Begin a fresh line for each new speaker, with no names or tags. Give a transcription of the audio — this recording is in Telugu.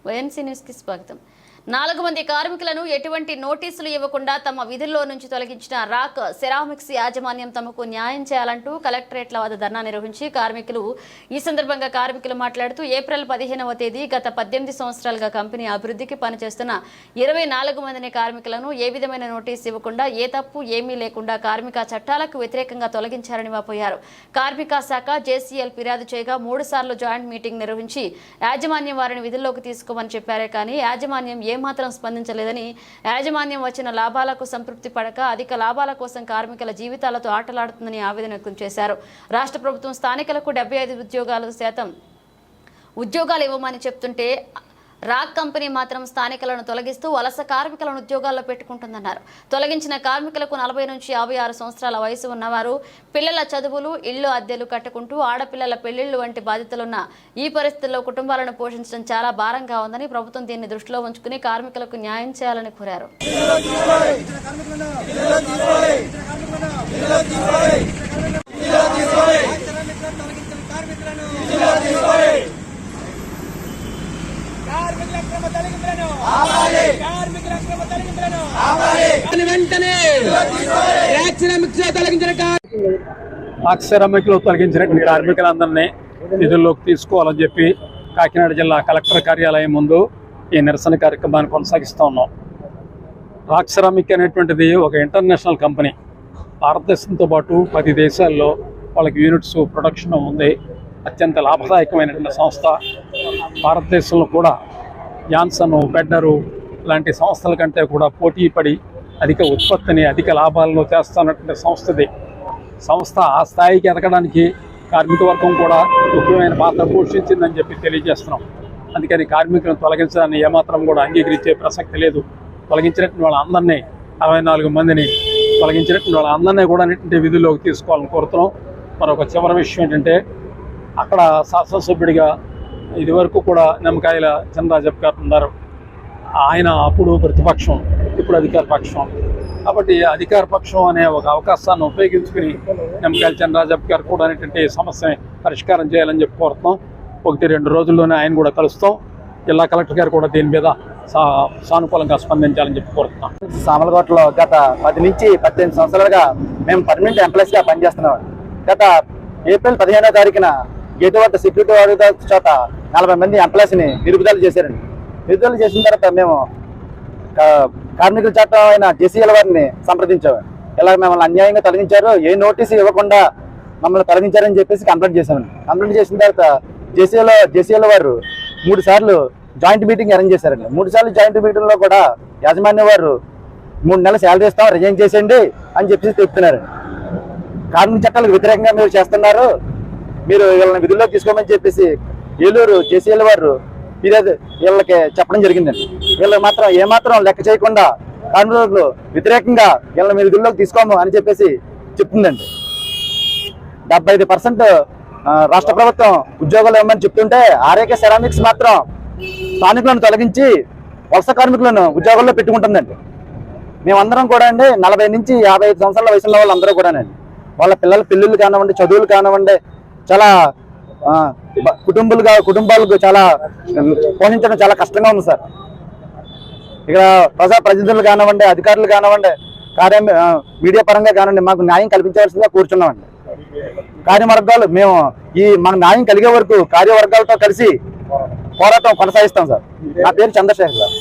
వైఎన్సీ న్యూస్కి స్వాగతం. 4 మంది కార్మికులను ఎటువంటి నోటీసులు ఇవ్వకుండా తమ విధుల్లో నుంచి తొలగించిన రాక్ సెరామిక్స్ యాజమాన్యం తమకు న్యాయం చేయాలంటూ కలెక్టరేట్ల వద్ద ధర్నా నిర్వహించి కార్మికులు ఈ సందర్భంగా కార్మికులు మాట్లాడుతూ ఏప్రిల్ 15వ తేదీ గత 18 సంవత్సరాలుగా కంపెనీ అభివృద్ధికి పనిచేస్తున్న 24 మందిని కార్మికులను ఏ విధమైన నోటీసు ఇవ్వకుండా ఏ తప్పు ఏమీ లేకుండా కార్మిక చట్టాలకు వ్యతిరేకంగా తొలగించారని వాపోయారు. కార్మిక శాఖ జేసీఎల్ ఫిర్యాదు చేయగా 3 సార్లు జాయింట్ మీటింగ్ నిర్వహించి యాజమాన్యం వారిని విధుల్లోకి తీసుకోమని చెప్పారే కానీ యాజమాన్యం ఏమాత్రం స్పందించలేదని, యాజమాన్యం వచ్చిన లాభాలకు సంతృప్తి పడక అధిక లాభాల కోసం కార్మికుల జీవితాలతో ఆటలాడుతుందని ఆవేదన వ్యక్తం చేశారు. రాష్ట్ర ప్రభుత్వం స్థానికులకు 75% ఉద్యోగాలు ఇవ్వమని చెప్తుంటే రాక్ కంపెనీ మాత్రం స్థానికులను తొలగిస్తూ వలస కార్మికులను ఉద్యోగాల్లో పెట్టుకుంటుందన్నారు. తొలగించిన కార్మికులకు 40 నుంచి 56 సంవత్సరాల వయసు ఉన్నవారు, పిల్లల చదువులు, ఇళ్లు అద్దెలు కట్టుకుంటూ ఆడపిల్లల పెళ్లిళ్లు వంటి బాధ్యతలున్న ఈ పరిస్థితుల్లో కుటుంబాలను పోషించడం చాలా భారంగా ఉందని ప్రభుత్వం దీన్ని దృష్టిలో ఉంచుకుని కార్మికులకు న్యాయం చేయాలని కోరారు.
రాక్ తొలగించిన కార్మికులందరినీ విధుల్లోకి తీసుకోవాలని చెప్పి కాకినాడ జిల్లా కలెక్టర్ కార్యాలయం ముందు ఈ నిరసన కార్యక్రమాన్ని కొనసాగిస్తూ ఉన్నాం. రాక్ సెరామిక్ అనేటువంటిది ఒక ఇంటర్నేషనల్ కంపెనీ. భారతదేశంతో పాటు 10 దేశాల్లో వాళ్ళకి యూనిట్స్ ప్రొడక్షన్ ఉంది. అత్యంత లాభదాయకమైనటువంటి సంస్థ. భారతదేశంలో కూడా జాన్సన్, బెడ్నరు లాంటి సంస్థల కంటే కూడా పోటీ పడి అధిక ఉత్పత్తిని, అధిక లాభాలను చేస్తున్నటువంటి సంస్థది. సంస్థ ఆ స్థాయికి ఎదగడానికి కార్మిక వర్గం కూడా ముఖ్యమైన పాత్ర పోషించిందని చెప్పి తెలియజేస్తున్నాం. అందుకని కార్మికులను తొలగించడాన్ని ఏమాత్రం కూడా అంగీకరించే ప్రసక్తి లేదు. తొలగించినటువంటి వాళ్ళందరినీ 64 మందిని తొలగించినటువంటి వాళ్ళందరినీ కూడా విధుల్లోకి తీసుకోవాలని కోరుతున్నాం. మరొక చివరి విషయం ఏంటంటే, అక్కడ శాసనసభ్యుడిగా ఇదివరకు కూడా నిమ్మకాయల చంద్రరాజప్ప గారు ఉన్నారు. ఆయన అప్పుడు ప్రతిపక్షం, ఇప్పుడు అధికార పక్షం. కాబట్టి అధికార పక్షం అనే ఒక అవకాశాన్ని ఉపయోగించుకుని నిమ్మకాయల చంద్రరాజప్ప గారు కూడా అనేటువంటి సమస్యని పరిష్కారం చేయాలని చెప్పి కోరుతున్నాం. 1-2 రోజుల్లోనే ఆయన కూడా కలుస్తాం. జిల్లా కలెక్టర్ గారు కూడా దీని మీద సానుకూలంగా స్పందించాలని చెప్పి కోరుతున్నాం.
సామలకోటలో గత 10 నుంచి 18 సంవత్సరాలుగా మేము పర్మనెంట్ ఎంప్లాయీస్గా పనిచేస్తున్నాం. గత ఏప్రిల్ 15వ తారీఖున గేట్ వద్ద సెక్యూరిటీ వార్డు చోట 40 మంది ఎంప్లాయీస్ని నిలుపుదల చేశారండి. నిలుపుదల చేసిన తర్వాత మేము కార్మికుల చట్టం అయిన జేసీఎల్ వారిని సంప్రదించాము. ఇలా మిమ్మల్ని అన్యాయంగా తొలగించారు, ఏ నోటీసు ఇవ్వకుండా మమ్మల్ని తొలగించారని చెప్పేసి కంప్లైంట్ చేశామండి. కంప్లైంట్ చేసిన తర్వాత జేసీఎల్ వారు 3 సార్లు జాయింట్ మీటింగ్ అరేంజ్ చేశారండి. 3 సార్లు జాయింట్ మీటింగ్లో కూడా యాజమాన్య వారు 3 నెలల శాలరీ ఇస్తాం, రిజైన్ చేసేయండి అని చెప్పేసి చెప్తున్నారు. కార్మిక చట్టాలకు వ్యతిరేకంగా మీరు చేస్తున్నారు, మీరు వీళ్ళని విధుల్లోకి తీసుకోమని చెప్పేసి ఏలూరు జేసీఎల్ వారు వీళ్ళకి చెప్పడం జరిగిందండి. వీళ్ళు మాత్రం ఏమాత్రం లెక్క చేయకుండా కార్మికులకు వ్యతిరేకంగా వీళ్ళని మీరు విధుల్లోకి తీసుకోము అని చెప్పేసి చెప్తుందండి. 75% రాష్ట్ర ప్రభుత్వం ఉద్యోగాలు ఇవ్వమని చెప్తుంటే ఆర్ఏకే సెరామిక్స్ మాత్రం స్థానికులను తొలగించి వలస కార్మికులను ఉద్యోగాల్లో పెట్టుకుంటుందండి. మేమందరం కూడా అండి 40 నుంచి 55 సంవత్సరాల వయసులో వాళ్ళందరూ కూడానండి, వాళ్ళ పిల్లల పెళ్ళిళ్ళు కానివ్వండి, చదువులు కానివ్వండి, చాలా కుటుంబాలకు చాలా పోషించడం చాలా కష్టంగా ఉంది సార్. ఇక్కడ ప్రజాప్రతినిధులు కానివ్వండి, అధికారులు కానివ్వండి, మీడియా పరంగా కానివ్వండి, మాకు న్యాయం కల్పించవలసిందిగా కూర్చున్నామండి. కార్యవర్గాలు మేము మాకు న్యాయం కలిగే వరకు కార్యవర్గాలతో కలిసి పోరాటం కొనసాగిస్తాం సార్. నా పేరు చంద్రశేఖర్ సార్.